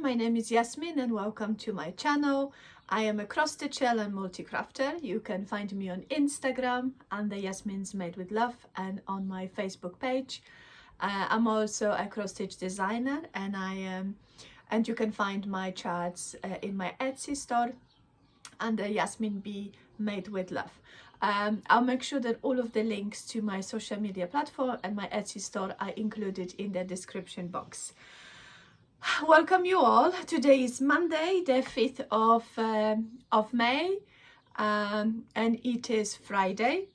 my name is Yasmin and welcome to my channel. I am a cross stitcher and multi-crafter. You can find me on Instagram under Yasmin'sMadewithLove and on my Facebook page. I'm also a cross stitch designer and you can find my charts in my Etsy store under Yasmin B Made with Love. I'll make sure that all of the links to my social media platform and my Etsy store are included in the description box. Welcome you all. Today is Monday, the 5th of May, and it is Friday.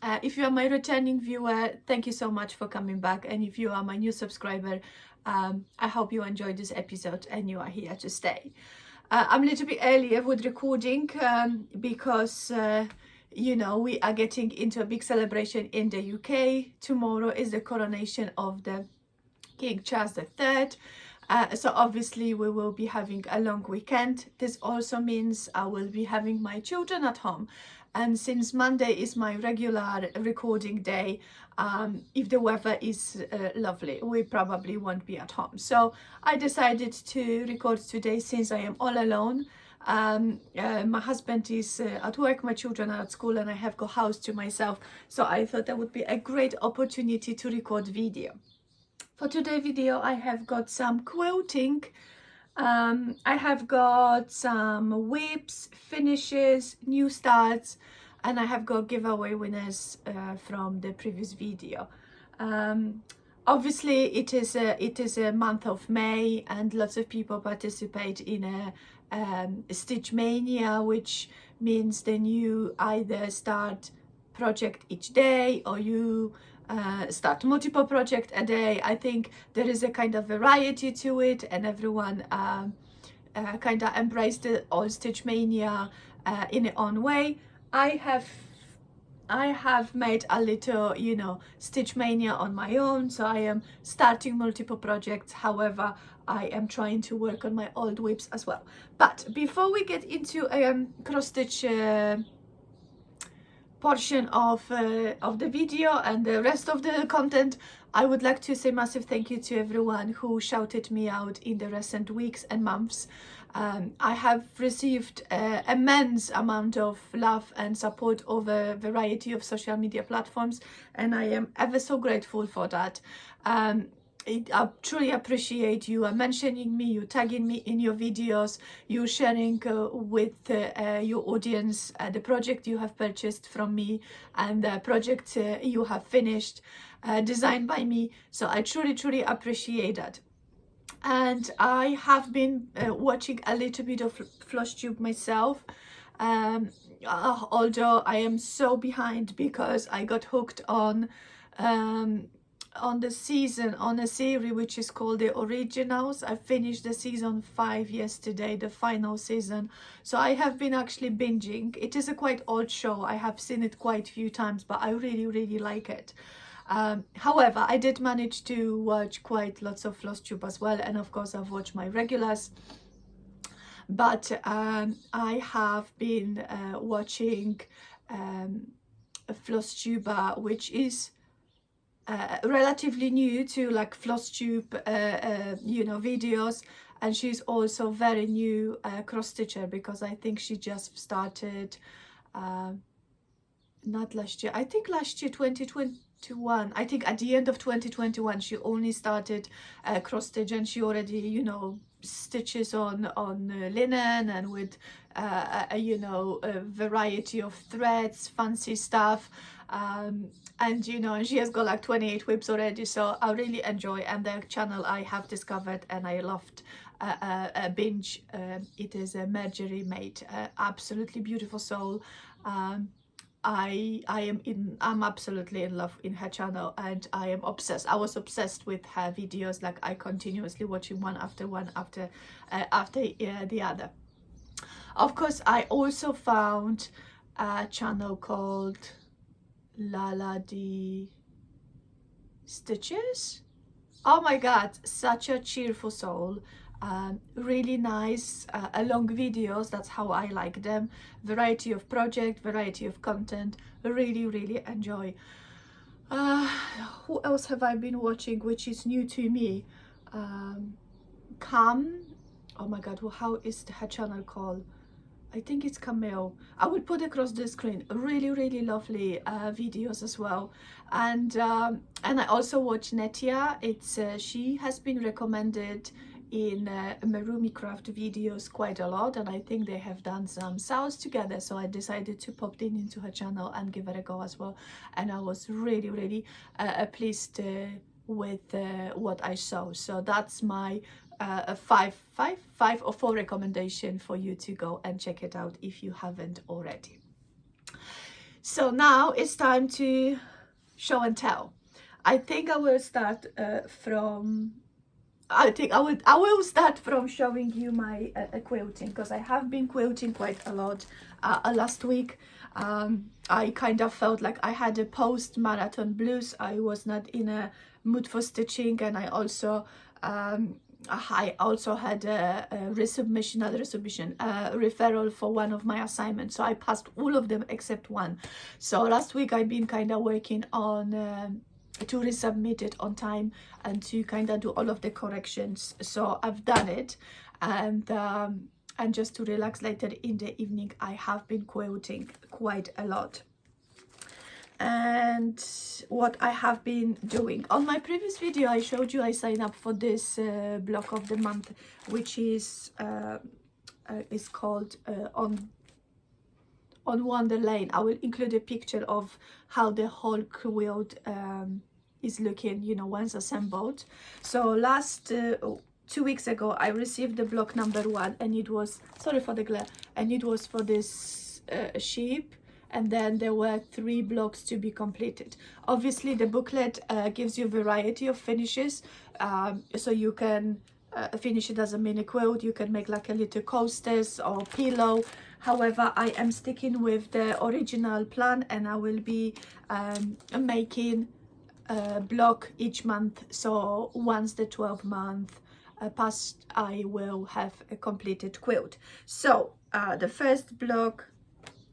If you are my returning viewer, thank you so much for coming back, and if you are my new subscriber, I hope you enjoyed this episode and you are here to stay. I'm a little bit earlier with recording because you know, we are getting into a big celebration in the UK. Tomorrow is the coronation of the King Charles III, so obviously we will be having a long weekend. This also means I will be having my children at home, and since Monday is my regular recording day, if the weather is lovely, we probably won't be at home. So I decided to record today since I am all alone. My husband is at work, my children are at school, and I have got house to myself, so I thought that would be a great opportunity to record video. For today's video, I have got some quilting, I have got some WIPS, finishes, new starts, and I have got giveaway winners from the previous video. Obviously, it is a month of May, and lots of people participate in a STITCHMAYNIA, which means then you either start project each day or you start multiple project a day. I think there is a kind of variety to it, and everyone kind of embraced the all STITCHMAYNIA in their own way. I have made a little, you know, STITCHMAYNIA on my own, so I am starting multiple projects. However, I am trying to work on my old WIPS as well. But before we get into a cross stitch portion of the video and the rest of the content, I would like to say massive thank you to everyone who shouted me out in the recent weeks and months. I have received immense amount of love and support over a variety of social media platforms, and I am ever so grateful for that. I truly appreciate you mentioning me, you tagging me in your videos, you sharing with your audience the project you have purchased from me and the project you have finished, designed by me. So I truly appreciate that. And I have been watching a little bit of Flosstube myself, although I am so behind because I got hooked on the season, on a series which is called The Originals. I finished the season 5 yesterday, the final season, so I have been actually binging. It is a quite old show, I have seen it quite a few times, but I really like it. However, I did manage to watch quite lots of Flosstube as well, and of course I've watched my regulars, but I have been watching Flosstube, which is relatively new to like Flosstube you know, videos, and she's also very new cross stitcher because I think she just started not last year, I think last year 2021, I think at the end of 2021 she only started cross stitch, and she already, you know, stitches on linen and with you know, a variety of threads, fancy stuff, and you know, and she has got like 28 WIPs already, so I really enjoy, and the channel I have discovered and I loved a binge. It is a Marjorie made, absolutely beautiful soul. I'm absolutely in love in her channel, and I am obsessed. I was obsessed with her videos, like I continuously watching one after the other. Of course, I also found a channel called Lala D Stitches. Oh my god, such a cheerful soul. Really nice long videos, that's how I like them. Variety of project, variety of content, really enjoy. Who else have I been watching which is new to me? oh my god, well, how is her channel called? I think it's Camille. I will put across the screen. Really lovely videos as well. And I also watch Netia. It's she has been recommended in Marumi Craft videos quite a lot, and I think they have done some sows together, so I decided to pop in into her channel and give it a go as well. And I was really pleased with what I saw. So that's my five or four recommendation for you to go and check it out if you haven't already. So now it's time to show and tell. I think I will start I will start from showing you my quilting, because I have been quilting quite a lot last week. I kind of felt like I had a post-marathon blues. I was not in a mood for stitching, and I also had a referral for one of my assignments, so I passed all of them except one. So last week I've been kind of working on to resubmit it on time and to kind of do all of the corrections. So I've done it, and just to relax later in the evening, I have been quilting quite a lot. And what I have been doing, on my previous video I showed you I signed up for this block of the month, which is called on Wonder Lane. I will include a picture of how the whole quilt is looking, you know, once assembled. So last 2 weeks ago I received the block number 1, and it was, sorry for the glare, and it was for this sheep, and then there were 3 blocks to be completed. Obviously the booklet gives you a variety of finishes, so you can finish it as a mini quilt, you can make like a little coasters or pillow. However, I am sticking with the original plan, and I will be making a block each month. So once the 12th month passed, I will have a completed quilt. So the first block,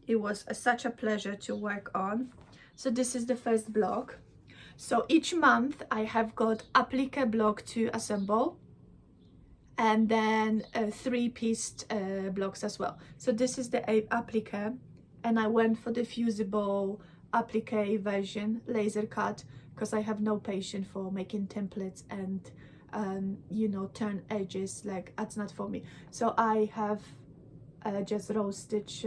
it was such a pleasure to work on. So this is the first block. So each month I have got applique block to assemble, and then 3-pieced blocks as well. So this is the applique, and I went for the fusible applique version, laser cut, because I have no patience for making templates and you know, turn edges. Like, that's not for me. So I have just row stitch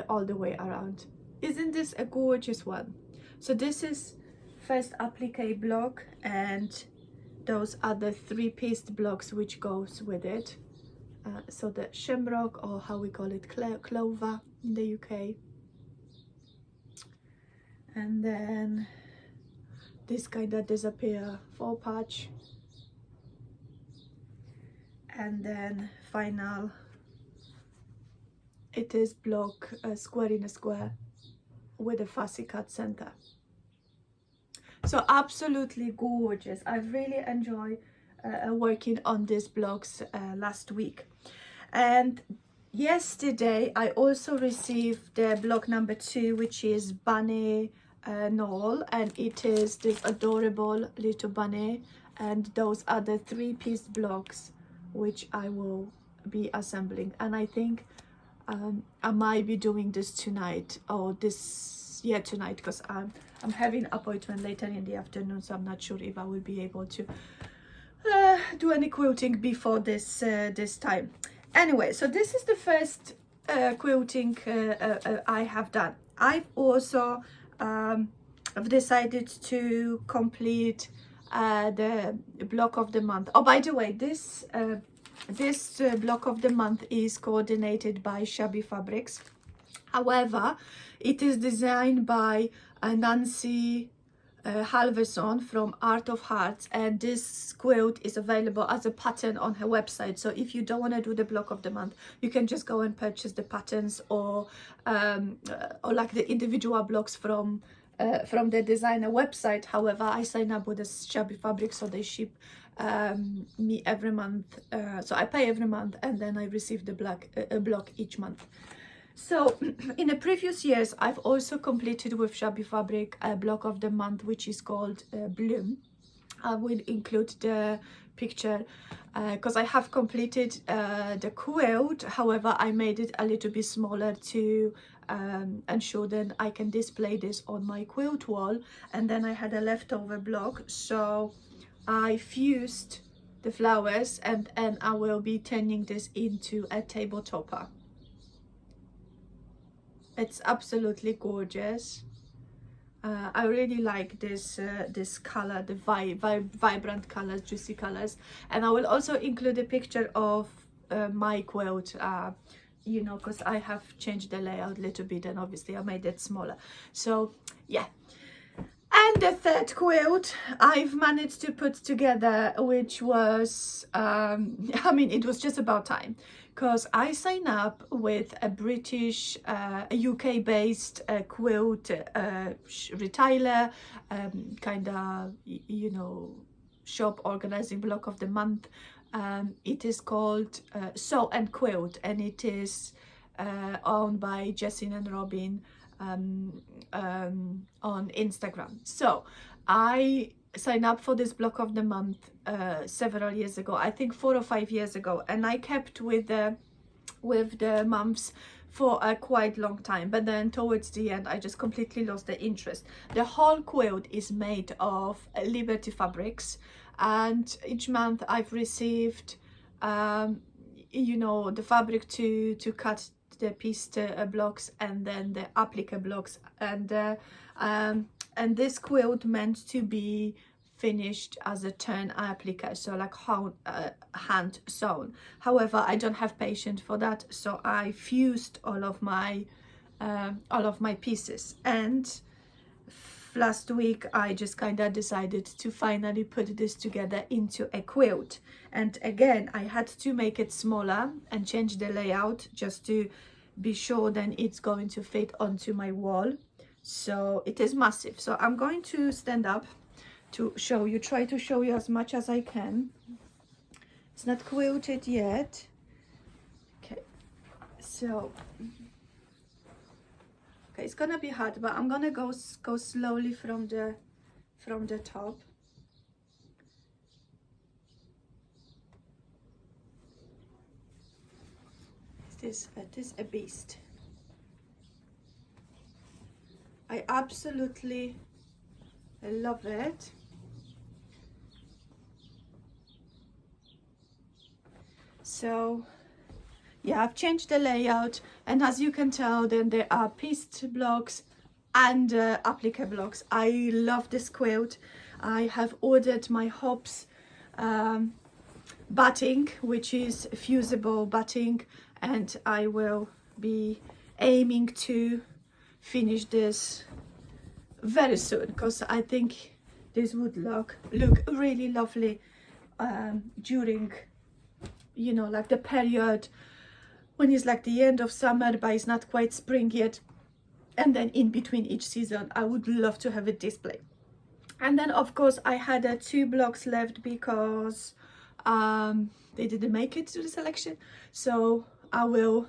all the way around. Isn't this a gorgeous one? So this is first applique block, and those are the 3-pieced blocks which goes with it. So the shamrock, or how we call it, clover in the UK. And then this kind of disappear faux patch. And then final, it is block square in a square with a fussy cut center. So absolutely gorgeous. I really enjoyed working on these blocks last week. And yesterday I also received the block number 2, which is bunny knoll, and it is this adorable little bunny, and those are the 3-piece blocks which I will be assembling. And I think I might be doing this tonight, or tonight, because I'm having an appointment later in the afternoon, so I'm not sure if I will be able to do any quilting before this this time. Anyway, so this is the first quilting I have done. I've also I've decided to complete the block of the month. Oh, by the way, this block of the month is coordinated by Shabby Fabrics. However, it is designed by Nancy Halverson from Art of Hearts, and this quilt is available as a pattern on her website. So if you don't want to do the block of the month, you can just go and purchase the patterns, or like the individual blocks from the designer website. However, I sign up with a Shabby Fabric, so they ship me every month, so I pay every month, and then I receive the block each month. So in the previous years, I've also completed with Shabby Fabric a block of the month, which is called Bloom. I will include the picture because I have completed the quilt. However, I made it a little bit smaller to ensure that I can display this on my quilt wall. And then I had a leftover block, so I fused the flowers, and I will be turning this into a table topper. It's absolutely gorgeous. I really like this this color, the vibrant colors, juicy colors. And I will also include a picture of my quilt, you know, because I have changed the layout a little bit, and obviously I made it smaller. So yeah. And the third quilt I've managed to put together, which was I mean, it was just about time, because I signed up with a British, UK based quilt retailer, kind of, you know, shop organizing block of the month. It is called Sew and Quilt, and it is owned by Jessie and Robin on Instagram. So I signed up for this block of the month several years ago, I think 4 or 5 years ago, and I kept with the months for a quite long time, but then towards the end I just completely lost the interest. The whole quilt is made of Liberty fabrics, and each month I've received you know, the fabric to cut the piece blocks, and then the applique blocks, and this quilt meant to be finished as a turn applique, so like hand sewn. However, I don't have patience for that, so I fused all of my pieces, and last week I just kind of decided to finally put this together into a quilt. And again, I had to make it smaller and change the layout just to be sure then it's going to fit onto my wall. So it is massive. So I'm going to stand up to show you, try to show you as much as I can. It's not quilted yet. Okay, so okay, it's gonna be hard, but I'm gonna go slowly from the top. It is a beast. I absolutely love it. So yeah, I've changed the layout, and as you can tell, then there are pieced blocks and applique blocks. I love this quilt. I have ordered my Hops batting, which is fusible batting, and I will be aiming to finish this very soon, because I think this would look really lovely during, you know, like the period when it's like the end of summer but it's not quite spring yet, and then in between each season I would love to have it display. And then of course I had 2 blocks left because they didn't make it to the selection, so I will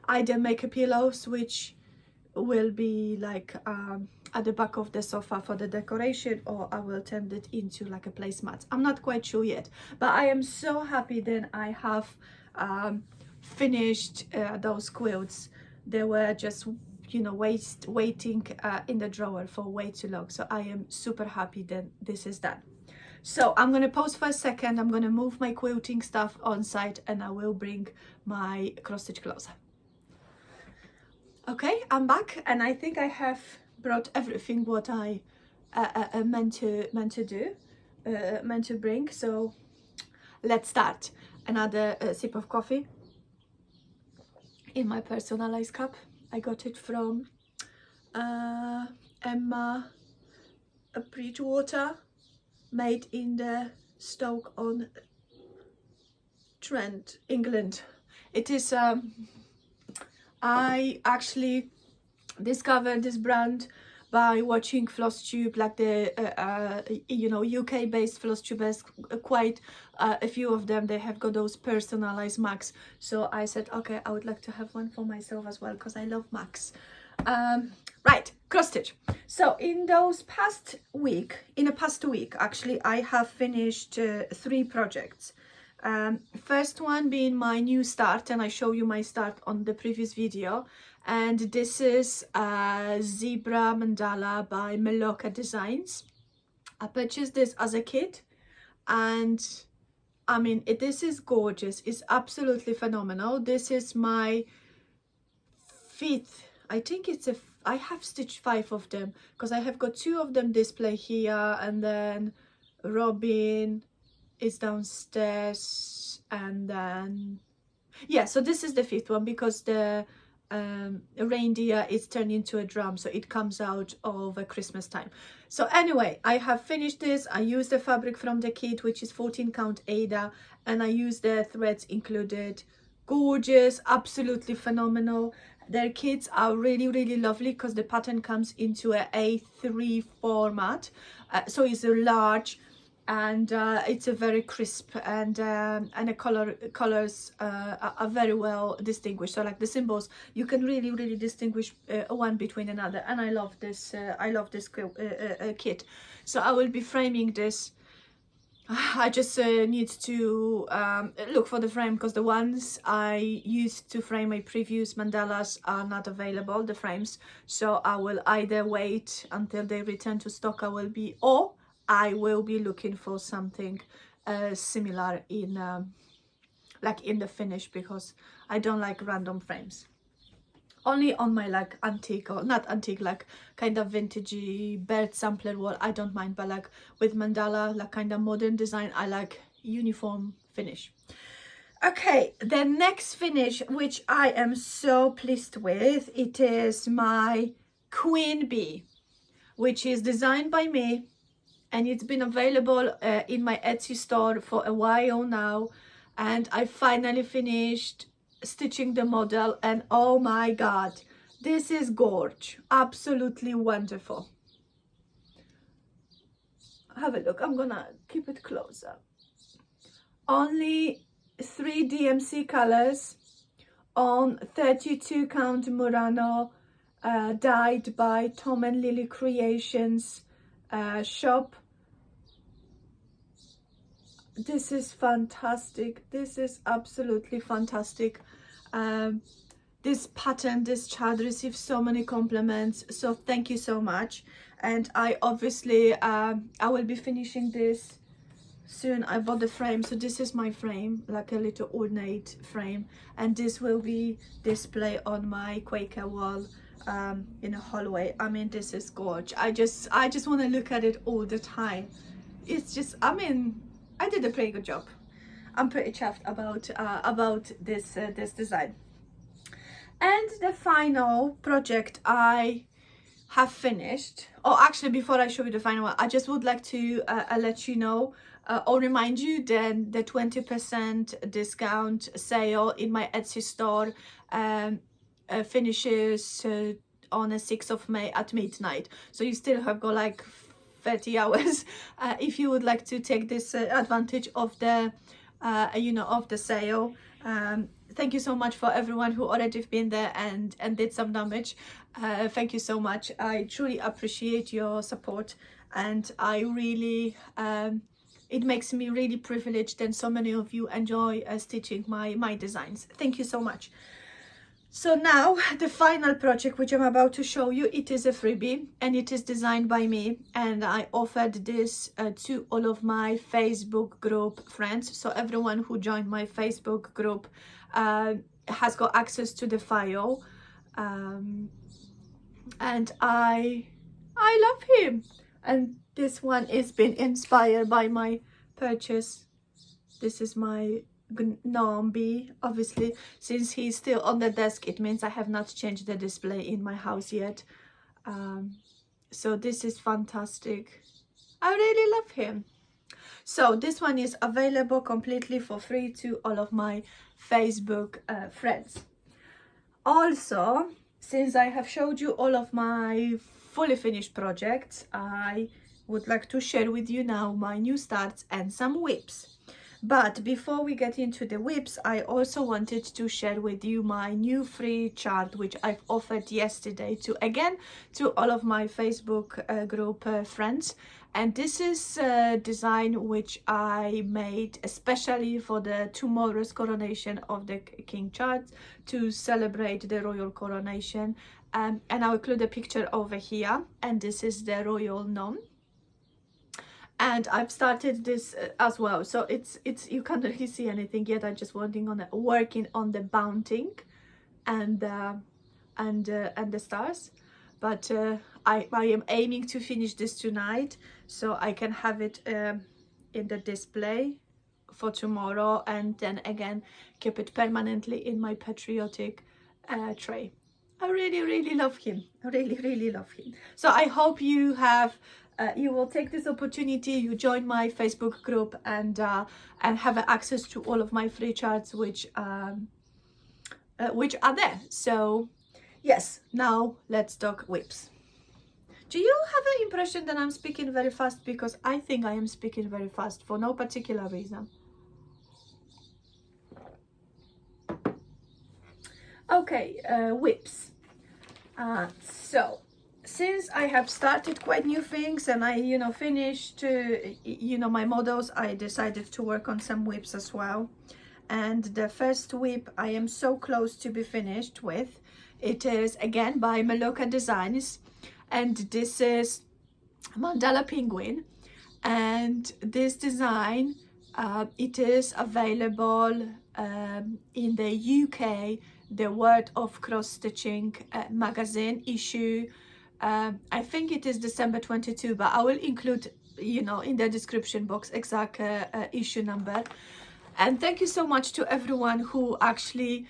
either make a pillows, which will be like at the back of the sofa for the decoration, or I will turn it into like a placemat. I'm not quite sure yet, but I am so happy that I have finished those quilts. They were just, you know, waiting in the drawer for way too long, so I am super happy that this is done. So I'm gonna pause for a second. I'm gonna move my quilting stuff on site, and I will bring my cross stitch closer. Okay, I'm back, and I think I have brought everything what I meant to bring. So let's start. Another sip of coffee in my personalized cup. I got it from Emma Bridgewater, made in the Stoke-on-Trent, England. It is I actually discovered this brand by watching Flosstube, like the you know, UK based Flosstubers, quite a few of them. They have got those personalized mugs, so I said okay, I would like to have one for myself as well, because I love mugs. Right, cross stitch. So in the past week actually, I have finished 3 projects. First one being my new start, and I show you my start on the previous video, and this is Zebra Mandala by Meloca Designs. I purchased this as a kit, and I mean, this is gorgeous. It's absolutely phenomenal. This is my 5th, I think it's I have stitched 5 of them, because I have got 2 of them display here, and then Robin is downstairs, and then yeah, so this is the 5th one, because the reindeer is turned into a drum, so it comes out over Christmas time. So anyway, I have finished this. I used the fabric from the kit, which is 14 count Ada, and I used the threads included. Gorgeous, absolutely phenomenal. Their kits are really, really lovely, because the pattern comes into a A3 format, so it's a large, and it's a very crisp, and the colors are very well distinguished. So like the symbols, you can really, really distinguish one between another, and I love this kit. So I will be framing this. I just need to look for the frame, because the ones I used to frame my previous mandalas are not available, the frames. So I will either wait until they return to stock, or I will be looking for something similar in like in the finish, because I don't like random frames. Only on my like antique, or not antique, like kind of vintagey bird sampler wall I don't mind, but like with mandala, like kind of modern design, I like uniform finish. Okay, the next finish, which I am so pleased with, it is my Queen Bee, which is designed by me, and it's been available in my Etsy store for a while now, and I finally finished stitching the model, and oh my god, this is gorge, absolutely wonderful. Have a look. I'm gonna keep it closer. Only 3 DMC colors on 32 count Murano, dyed by Tom and Lily Creations shop. This is fantastic. This is absolutely fantastic. This pattern, this chart received so many compliments, so thank you so much. And I obviously I will be finishing this soon. I bought the frame, so this is my frame, like a little ornate frame, and this will be displayed on my Quaker wall in a hallway. I mean, this is gorgeous. I just want to look at it all the time. It's just, I mean, I did a pretty good job. I'm pretty chuffed about this this design. And the final project I have finished, oh actually before I show you the final one, I just would like to let you know or remind you that the 20% discount sale in my Etsy store finishes on the 6th of May at midnight, so you still have got like 30 hours if you would like to take this advantage of the you know, of the sale. Thank you so much for everyone who already been there and did some damage. Thank you so much. I truly appreciate your support, and I really it makes me really privileged, and so many of you enjoy stitching my designs. Thank you so much. So now the final project which I'm about to show you, it is a freebie, and it is designed by me, and I offered this to all of my Facebook group friends. So everyone who joined my Facebook group has got access to the file, and I love him. And this one is been inspired by my purchase. This is my Gnome Bee. Obviously, since he's still on the desk, it means I have not changed the display in my house yet. So this is fantastic. I really love him. So this one is available completely for free to all of my Facebook friends. Also, since I have showed you all of my fully finished projects, I would like to share with you now my new starts and some WIPs. But before we get into the WIPS, I also wanted to share with you my new free chart, which I've offered yesterday to all of my Facebook group friends. And this is a design which I made especially for the tomorrow's coronation of the King chart, to celebrate the royal coronation. And I'll include a picture over here, and this is the royal gnome. And I've started this as well, so it's you can't really see anything yet. I'm just working on the bounding and the stars, but I am aiming to finish this tonight so I can have it in the display for tomorrow, and then again keep it permanently in my patriotic tray. I really love him. I really love him. So I hope you have you will take this opportunity, you join my Facebook group, and have access to all of my free charts which are there. So yes, now let's talk WIPS. Do you have an impression that I'm speaking very fast? Because I think I am speaking very fast for no particular reason. Okay, WIPS. So since I have started quite new things and I finished my models, I decided to work on some WIPs as well. And the first WIP I am so close to be finished with. It is again by Meloca Designs, and this is Mandala Penguin. And this design it is available in the UK, the World of Cross Stitching magazine issue. I think it is December 22, but I will include in the description box exact issue number. And thank you so much to everyone who actually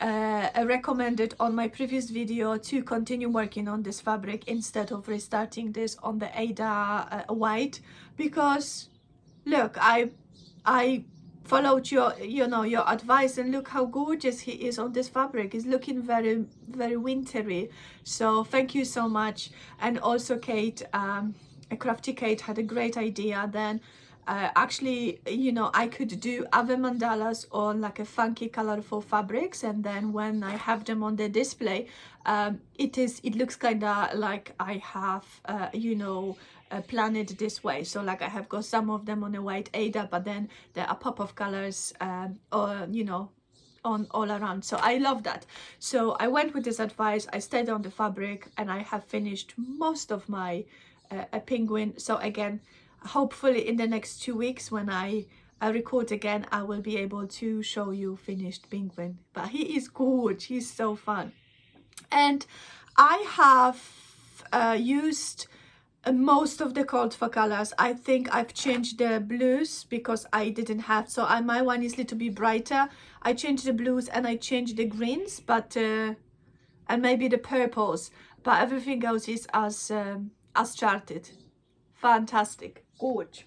recommended on my previous video to continue working on this fabric instead of restarting this on the Ada white, because look, I followed your your advice, and look how gorgeous he is on this fabric. He's looking very wintry. So thank you so much. And also Kate, Crafty Kate, had a great idea then. Actually, I could do other mandalas on like a funky colorful fabrics, and then when I have them on the display, it looks kind of like I have planned it this way. So like I have got some of them on a white Ada, but then there are pop of colors or on all around. So I love that. So I went with this advice, I stayed on the fabric, and I have finished most of my penguin. So again, hopefully in the next 2 weeks when I record again, I will be able to show you finished penguin. But he is gorgeous, he's so fun. And I have used most of the called for colors. I think I've changed the blues because I didn't have, so my one is a little bit brighter. I changed the blues and I changed the greens, but and maybe the purples, but everything else is as charted. Fantastic, gorgeous.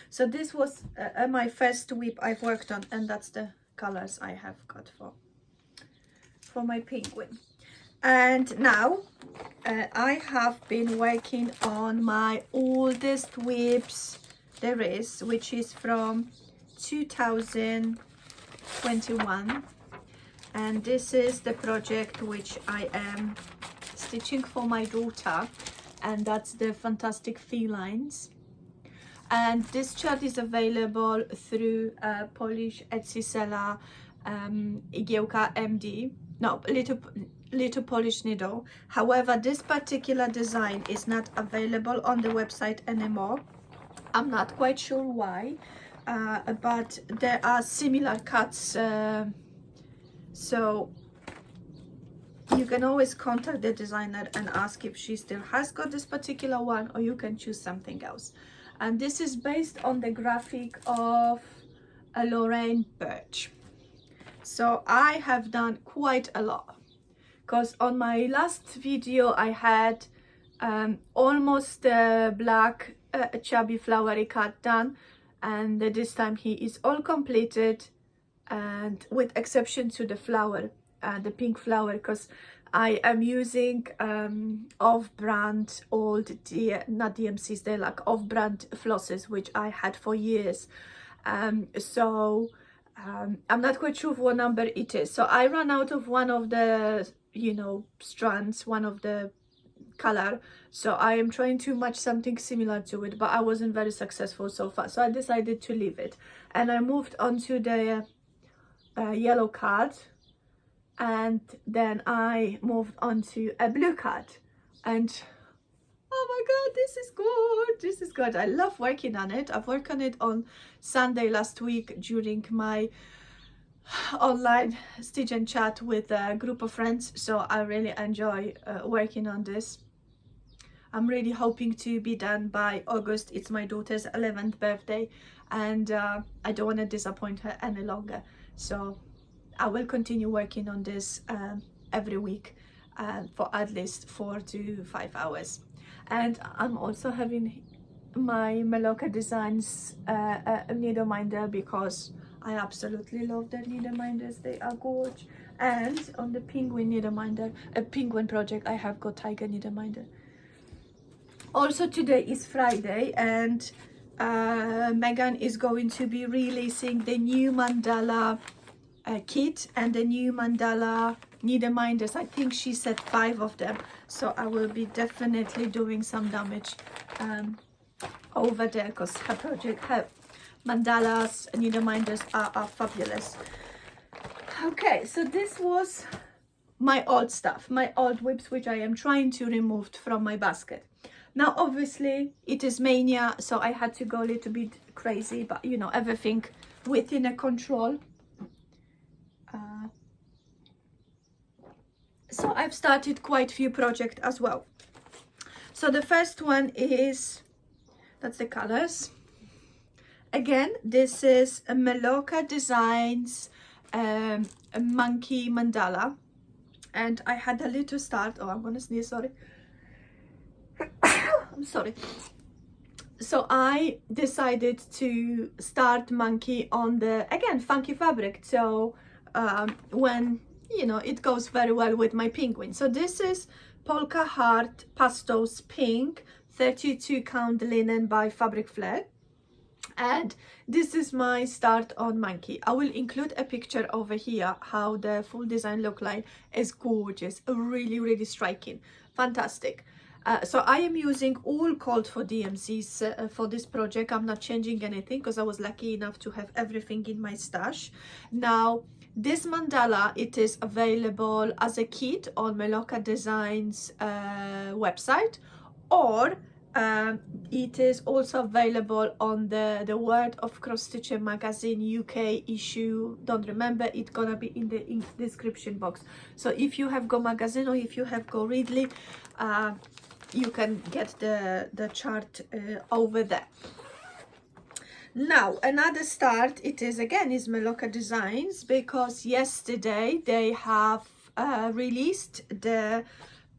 So this was my first WIP I've worked on, and that's the colors I have got for my penguin. And now I have been working on my oldest WIPs there is, which is from 2021, and this is the project which I am stitching for my daughter, and that's the Fantastic Felines. And this chart is available through Polish Etsy seller Igiełka MD, no, Little Polish Needle. However, this particular design is not available on the website anymore. I'm not quite sure why, but there are similar cuts, so you can always contact the designer and ask if she still has got this particular one, or you can choose something else. And this is based on the graphic of Lorraine Birch. So I have done quite a lot, because on my last video I had almost a black chubby flowery cut done, and this time he is all completed, and with exception to the flower, the pink flower, because I am using off-brand old, not DMCs, they're like off-brand flosses which I had for years, I'm not quite sure what number it is. So I ran out of one of the, you know, strands, one of the color, so I am trying to match something similar to it, but I wasn't very successful so far, so I decided to leave it, and I moved on to the yellow card, and then I moved on to a blue card, and oh my god, this is good, this is good. I love working on it. I've worked on it on Sunday last week during my online stitch and chat with a group of friends, so I really enjoy working on this. I'm really hoping to be done by August. It's my daughter's 11th birthday, and I don't want to disappoint her any longer, so I will continue working on this every week for at least 4 to 5 hours. And I'm also having my Meloca Designs needle minder, because I absolutely love their needle minders. They are gorgeous. And on the Pinguin needle minder, a Penguin project, I have got tiger needle minder. Also today is Friday, and Megan is going to be releasing the new Mandala kit and the new Mandala needle minders. I think she said 5 of them, so I will be definitely doing some damage over there, because her project, her mandalas and needle minders are fabulous. Okay, so this was my old stuff, my old WIPS, which I am trying to remove from my basket. Now obviously it is mania, so I had to go a little bit crazy, but you know, everything within a control. So I've started quite a few projects as well. So the first one is, that's the colors. Again, this is a Meloca Designs a monkey mandala, and I had a little start. Oh, I'm gonna sneeze, sorry. I'm sorry. So I decided to start monkey on the, again, funky fabric. So when, you know, it goes very well with my penguin. So this is Polka Heart Pastels Pink 32 count linen by Fabric Flair, and this is my start on monkey. I will include a picture over here how the full design look like. Is gorgeous, really striking, fantastic. So I am using all called for DMCs for this project. I'm not changing anything because I was lucky enough to have everything in my stash. Now this mandala, it is available as a kit on Meloca Designs website, or it is also available on the World of Crossstitcher magazine UK issue. Don't remember, it's gonna be in the description box. So if you have Go magazine or if you have Go Readly, you can get the chart over there. Now another start, it is again is Meloca Designs, because yesterday they have released the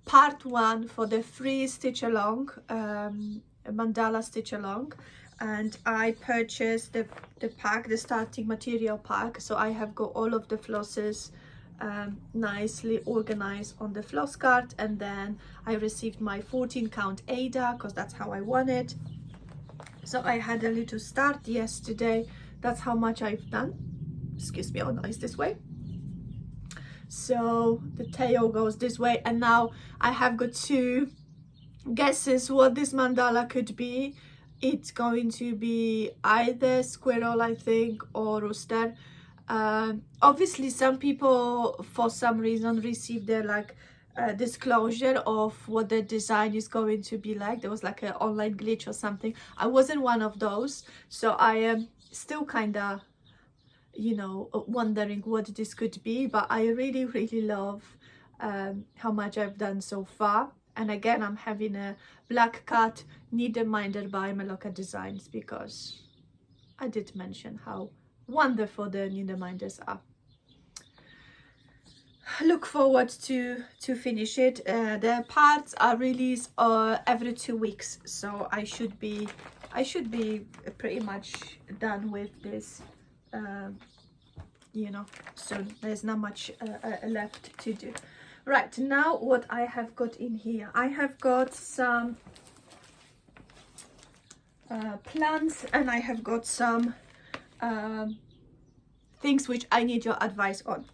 part 1 for the free stitch along, mandala stitch along, and I purchased the pack, the starting material pack. So I have got all of the flosses nicely organized on the floss card, and then I received my 14 count Ada because that's how I want it. So I had a little start yesterday. That's how much I've done. Excuse me, oh no, it's this way. So the tail goes this way, and now I have got 2 guesses what this mandala could be. It's going to be either squirrel, I think, or rooster. Obviously some people for some reason receive their like disclosure of what the design is going to be like. There was like an online glitch or something. I wasn't one of those, so I am still kind of, you know, wondering what this could be, but I really love how much I've done so far. And again, I'm having a black cat needle minder by Meloca Designs, because I did mention how wonderful the needle minders are. Look forward to finish it. The parts are released every 2 weeks, so I should be pretty much done with this, you know, soon. There's not much left to do. Right, now what I have got in here, I have got some plants, and I have got some things which I need your advice on.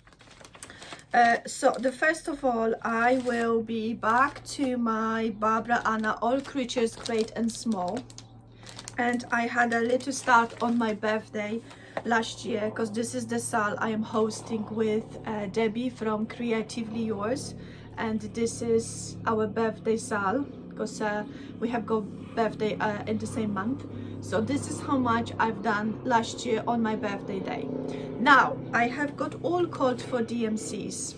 So the first of all, I will be back to my Barbara Anna All Creatures Great and Small, and I had a little start on my birthday last year, because this is the sale I am hosting with Debbie from Creatively Yours, and this is our birthday sale, because we have got birthday in the same month. So this is how much I've done last year on my birthday day. Now I have got all code for DMCs.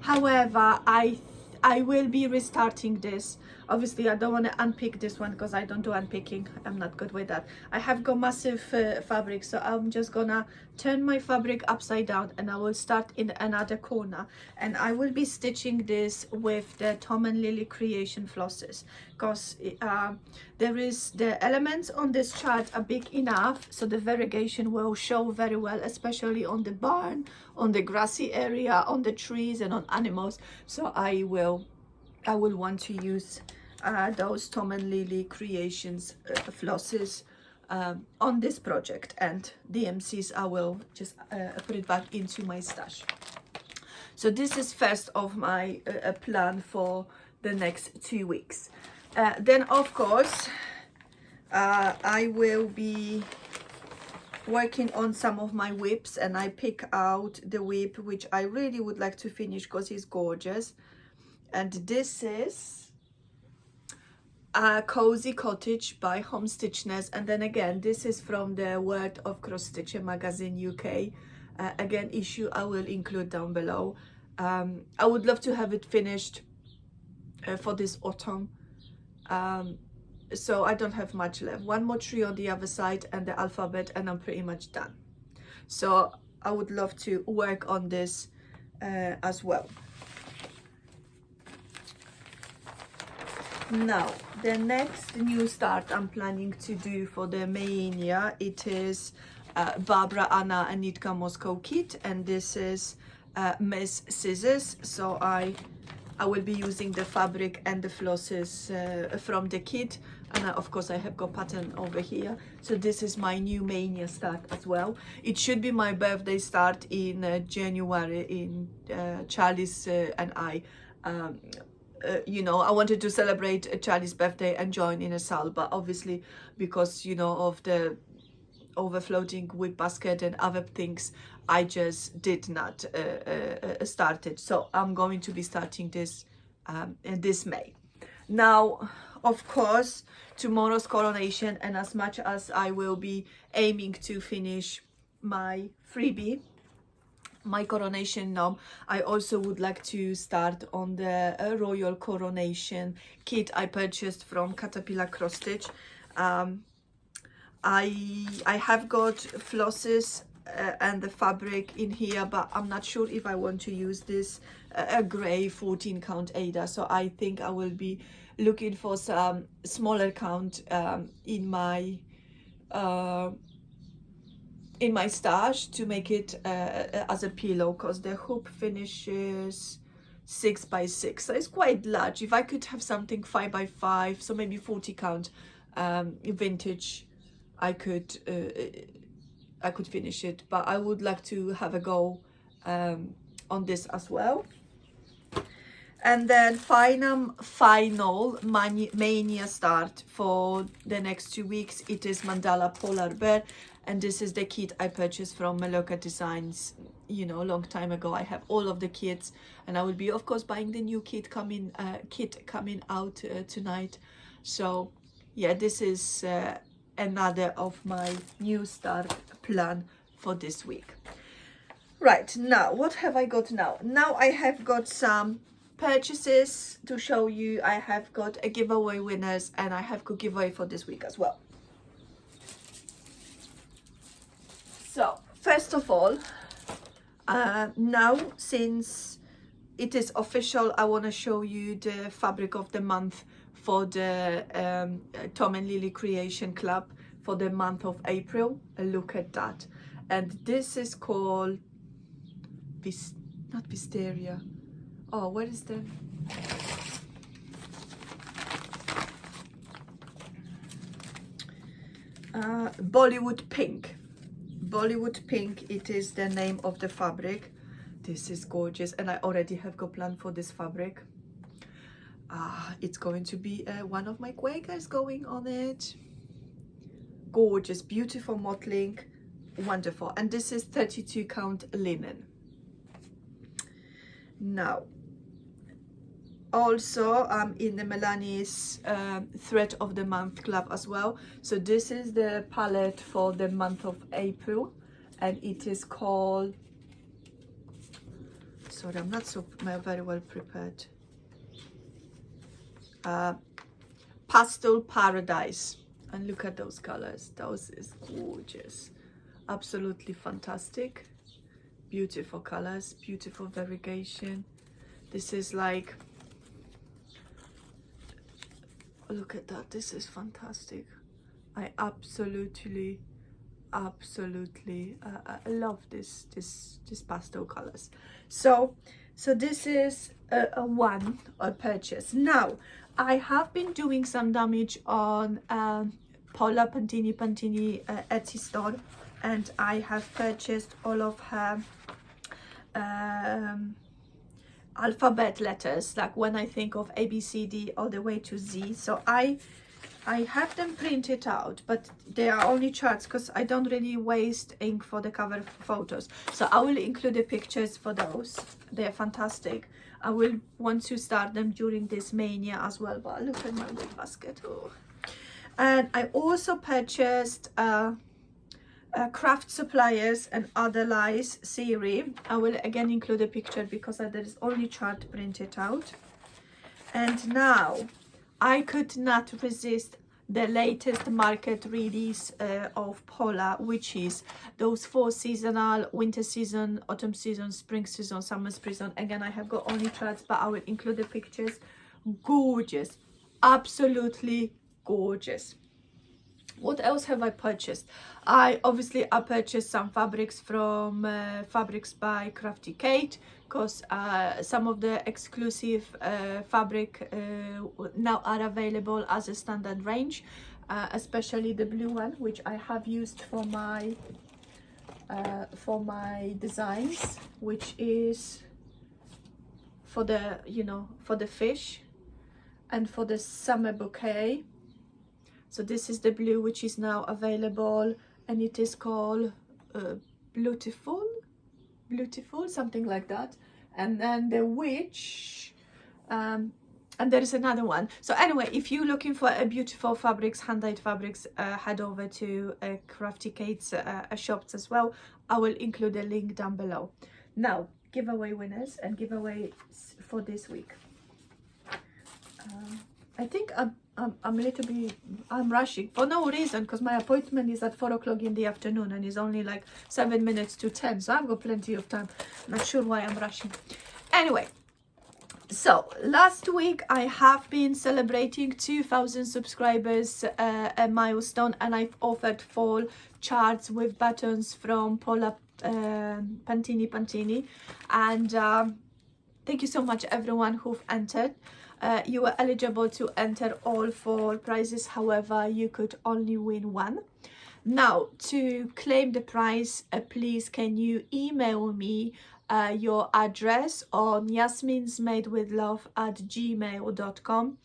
However, I will be restarting this. Obviously, I don't want to unpick this one because I don't do unpicking. I'm not good with that. I have got massive fabric, so I'm just gonna turn my fabric upside down and I will start in another corner. And I will be stitching this with the Tom and Lily Creation flosses, because the elements on this chart are big enough, so the variegation will show very well, especially on the barn, on the grassy area, on the trees, and on animals. So I will want to use those Tom and Lily Creations flosses on this project, and DMCs I will just put it back into my stash. So this is first of my plan for the next 2 weeks. Then of course I will be working on some of my WIPs, and I pick out the WIP which I really would like to finish because it's gorgeous. And this is Cozy Cottage by Homestitchness, and then again this is from the World of Crossstitcher magazine UK. Again, issue I will include down below. I would love to have it finished for this autumn. So I don't have much left. One more tree on the other side and the alphabet, and I'm pretty much done. So I would love to work on this as well. Now the next new start I'm planning to do for the Mania, it is Barbara Anna and Nitka Moscow kit, and this is Miss Scissors. So I will be using the fabric and the flosses from the kit, and of course I have got pattern over here. So this is my new Mania start as well. It should be my birthday start in January. In Charlie's and I you know, I wanted to celebrate Charlie's birthday and join in a sale, but obviously because, you know, of the overfloating WIP basket and other things, I just did not start it. So I'm going to be starting this this May. Now of course tomorrow's coronation, and as much as I will be aiming to finish my freebie, my coronation nom, I also would like to start on the royal coronation kit I purchased from Caterpillar Cross Stitch. I have got flosses and the fabric in here, but I'm not sure if I want to use this a gray 14 count Ada, so I think I will be looking for some smaller count in my stash to make it as a pillow, because the hoop finishes 6 by 6, so it's quite large. If I could have something 5 by 5, so maybe 40 count vintage, I could finish it, but I would like to have a go on this as well. And then final Mania start for the next 2 weeks, it is Mandala Polar Bear, and this is the kit I purchased from Meloca Designs, you know, a long time ago. I have all of the kits, and I will be of course buying the new kit coming out tonight. So yeah, this is another of my new start plan for this week. Right, now what have I got now? Now I have got some purchases to show you. I have got a giveaway winners, and I have got giveaway for this week as well. So first of all, now since it is official, I want to show you the fabric of the month for the Tom and Lily Creation Club for the month of April. Look at that. And this is called not Wisteria. Oh, what is the Bollywood Pink. Bollywood Pink, it is the name of the fabric. This is gorgeous, and I already have got plan for this fabric. It's going to be one of my Quakers going on it. Gorgeous, beautiful mottling, wonderful. And this is 32 count linen. Now, also I'm in the Melani's thread of the month club as well. So this is the palette for the month of April, and it is called, sorry, I'm not so very well prepared, Pastel Paradise. And look at those colors, those is gorgeous, absolutely fantastic, beautiful colors, beautiful variegation. This is like, look at that, this is fantastic. I absolutely love this pastel colors. So this is a purchase. Now I have been doing some damage on Paula Pantini Etsy store, and I have purchased all of her alphabet letters, like when I think of A, B, C, D all the way to Z. So I have them printed out, but they are only charts because I don't really waste ink for the cover photos. So I will include the pictures for those. They're fantastic. I will want to start them during this mania as well. But look at my wig basket. Oh. And I also purchased Craft Suppliers and Other Lies series. I will again include a picture because there is only chart printed out. And now I could not resist the latest market release of Paula, which is those 4 seasonal, winter season, autumn season, spring season, summer season. Again, I have got only charts, but I will include the pictures. Gorgeous, absolutely gorgeous. What else have I purchased? I purchased some fabrics from Fabrics by Crafty Kate, because some of the exclusive fabric now are available as a standard range, especially the blue one, which I have used for my designs, which is for the, you know, for the fish and for the summer bouquet. So this is the blue, which is now available, and it is called Beautiful, something like that. And then the witch, and there is another one. So anyway, if you're looking for a beautiful fabrics, hand-dyed fabrics, head over to Crafty Kate's shops as well. I will include a link down below. Now, giveaway winners and giveaways for this week. I think I'm a little bit, I'm rushing for no reason, because my appointment is at 4 o'clock in the afternoon and it's only like 7 minutes to 10, so I've got plenty of time. Not sure why I'm rushing. Anyway, so last week I have been celebrating 2,000 subscribers, a milestone, and I've offered fall charts with buttons from Paula Pantini, and thank you so much everyone who've entered. You were eligible to enter all 4 prizes, however you could only win one. Now, to claim the prize, please can you email me your address on Yasmin'sMadewithLove@gmail.com.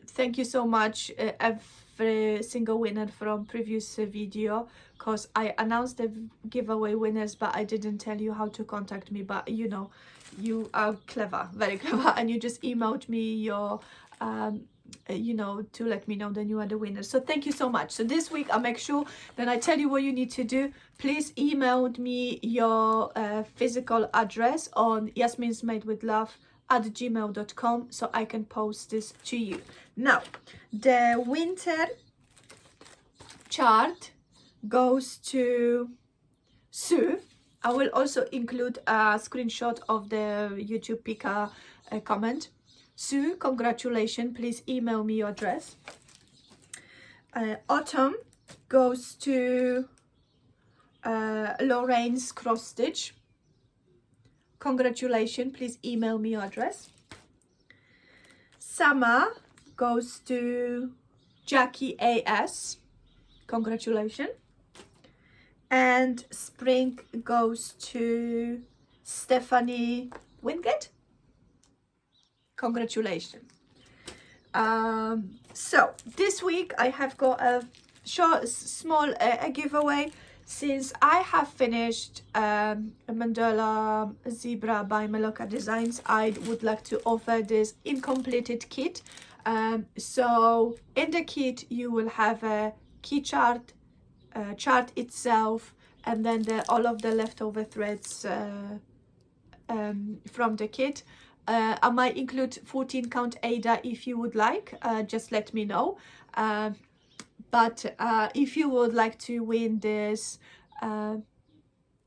Thank you so much every single winner from previous video, because I announced the giveaway winners but I didn't tell you how to contact me. But you know, you are clever, very clever, and you just emailed me your you know, to let me know that you are the winner. So thank you so much. So this week I'll make sure that I tell you what you need to do. Please email me your physical address on Yasmin'sMadewithLove@gmail.com so I can post this to you. Now, the winter chart goes to Sue. I will also include a screenshot of the YouTube Pika comment. Sue, congratulations. Please email me your address. Autumn goes to Lorraine's Cross Stitch. Congratulations. Please email me your address. Summer goes to Jackie AS. Congratulations. And spring goes to Stephanie Wingate. Congratulations. So this week I have got a small giveaway. Since I have finished a Mandala Zebra by Meloca Designs, I would like to offer this incompleted kit. So in the kit you will have a key chart, chart itself, and then all of the leftover threads from the kit. I might include 14 count Ada if you would like, just let me know. But if you would like to win this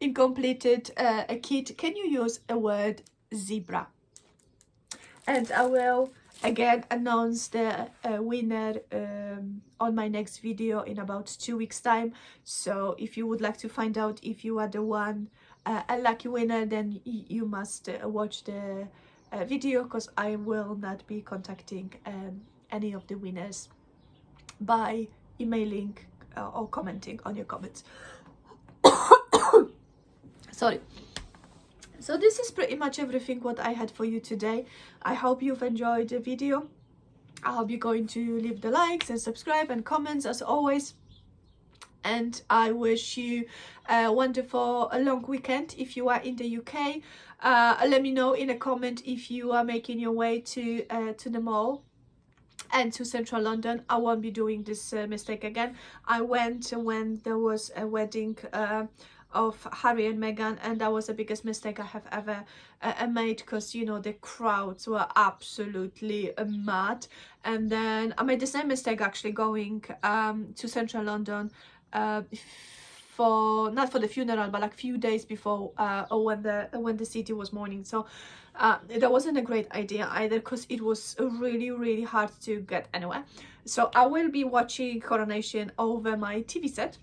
incompleted kit, can you use a word zebra? And I will again announce the winner on my next video in about 2 weeks time. So if you would like to find out if you are the one a lucky winner, then you must watch the video, because I will not be contacting any of the winners by emailing or commenting on your comments. Sorry. So this is pretty much everything what I had for you today. I hope you've enjoyed the video. I hope you're going to leave the likes and subscribe and comments as always. And I wish you a wonderful long weekend if you are in the UK. Let me know in a comment if you are making your way to the mall and to central London. I won't be doing this mistake again. I went when there was a wedding of Harry and Meghan, and that was the biggest mistake I have ever made, because you know the crowds were absolutely mad. And then I made the same mistake actually going to central London for not for the funeral, but like few days before, or when the city was mourning. So that wasn't a great idea either, because it was really hard to get anywhere. So I will be watching Coronation over my TV set.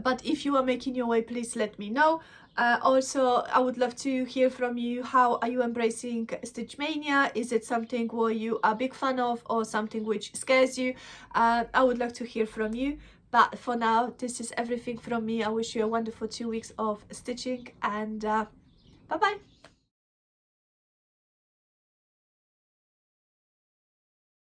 But if you are making your way, please let me know. Also, I would love to hear from you. How are you embracing Stitchmania? Is it something what you are a big fan of, or something which scares you? I would like to hear from you. But for now, this is everything from me. I wish you a wonderful 2 weeks of stitching, and bye bye.